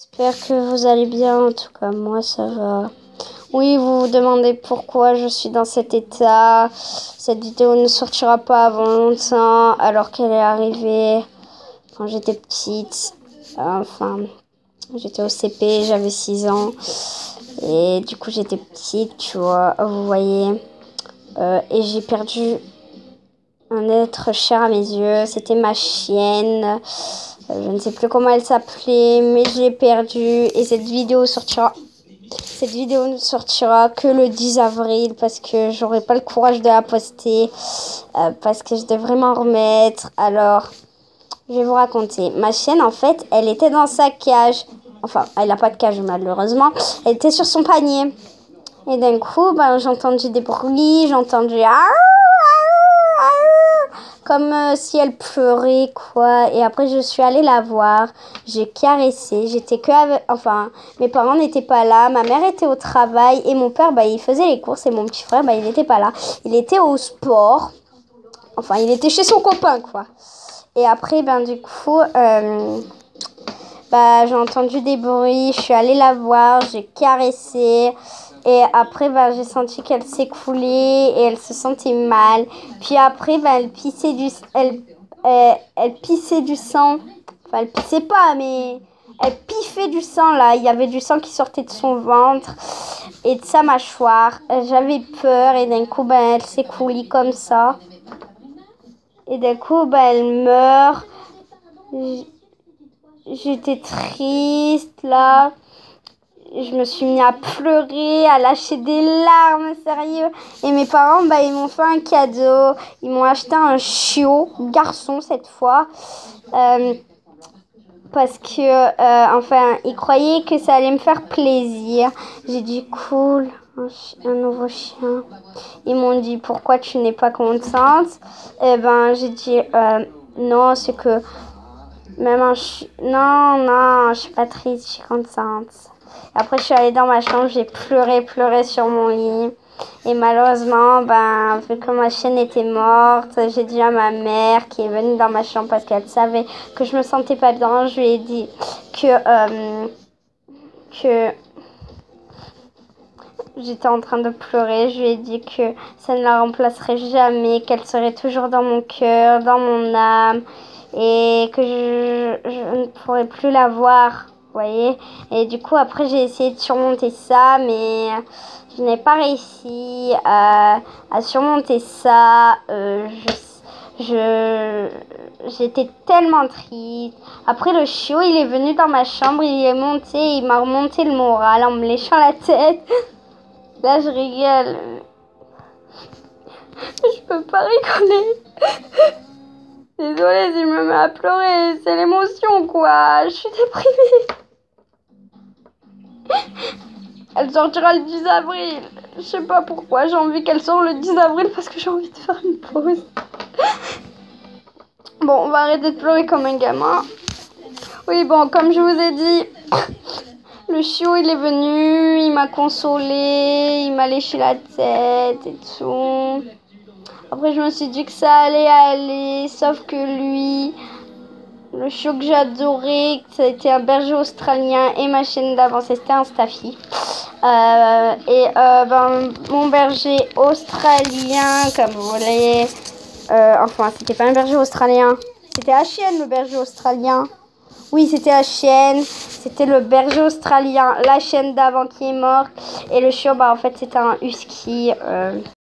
J'espère que vous allez bien, en tout cas moi ça va. Oui, vous vous demandez pourquoi je suis dans cet état. Cette vidéo ne sortira pas avant longtemps alors qu'elle est arrivée quand j'étais petite. Enfin, j'étais au CP, j'avais 6 ans. Et du coup j'étais petite, tu vois, vous voyez. Et j'ai perdu un être cher à mes yeux. C'était ma chienne. Je ne sais plus comment elle s'appelait, mais je l'ai perdue. Et cette vidéo ne sortira que le 10 avril parce que j'aurai pas le courage de la poster. Parce que je devrais m'en remettre. Alors, je vais vous raconter. Ma chienne, en fait, elle était dans sa cage. Enfin, elle n'a pas de cage, malheureusement. Elle était sur son panier. Et d'un coup, j'ai entendu des bruits, j'ai entendu comme si elle pleurait, quoi. Et après, je suis allée la voir. J'ai caressé. J'étais que avec... Enfin, mes parents n'étaient pas là. Ma mère était au travail. Et mon père, il faisait les courses. Et mon petit frère, il n'était pas là. Il était au sport. Enfin, il était chez son copain, quoi. Et après, du coup... j'ai entendu des bruits, je suis allée la voir, j'ai caressé. Et après, j'ai senti qu'elle s'écoulait et elle se sentait mal. Puis après, elle pissait elle pissait du sang. Enfin, elle pissait pas, mais elle piffait du sang, là. Il y avait du sang qui sortait de son ventre et de sa mâchoire. J'avais peur et d'un coup, elle s'écoulait comme ça. Et d'un coup, elle meurt. J'étais triste, là. Je me suis mis à pleurer, à lâcher des larmes, sérieux. Et mes parents, ils m'ont fait un cadeau. Ils m'ont acheté un chiot, garçon cette fois. Parce que, ils croyaient que ça allait me faire plaisir. J'ai dit, cool, un nouveau chien. Ils m'ont dit, pourquoi tu n'es pas contente? J'ai dit, non, c'est que... Non, je suis pas triste, je suis contente. Après, je suis allée dans ma chambre, j'ai pleuré sur mon lit. Et malheureusement, vu que ma chienne était morte, j'ai dit à ma mère qui est venue dans ma chambre parce qu'elle savait que je me sentais pas bien. Je lui ai dit que j'étais en train de pleurer. Je lui ai dit que ça ne la remplacerait jamais, qu'elle serait toujours dans mon cœur, dans mon âme. Et que je ne pourrais plus la voir, vous voyez. Et du coup, après, j'ai essayé de surmonter ça, mais je n'ai pas réussi à surmonter ça. J'étais tellement triste. Après, le chiot, il est venu dans ma chambre, il m'a remonté le moral en me léchant la tête. Là, je rigole. Je peux pas rigoler. Désolée si je me mets à pleurer, c'est l'émotion, quoi. Je suis déprimée. Elle sortira le 10 avril. Je sais pas pourquoi, j'ai envie qu'elle sorte le 10 avril parce que j'ai envie de faire une pause. Bon, on va arrêter de pleurer comme un gamin. Oui, comme je vous ai dit, le chiot, il est venu, il m'a consolée, il m'a léché la tête et tout. Après, je me suis dit que ça allait aller, sauf que lui, le chiot que j'adorais, ça a été un berger australien et ma chienne d'avant, c'était un staffy. Mon berger australien, comme vous voulez, c'était pas un berger australien, c'était la chienne, le berger australien. Oui, c'était la chienne, c'était le berger australien, la chienne d'avant qui est morte, et le chiot, c'était un husky.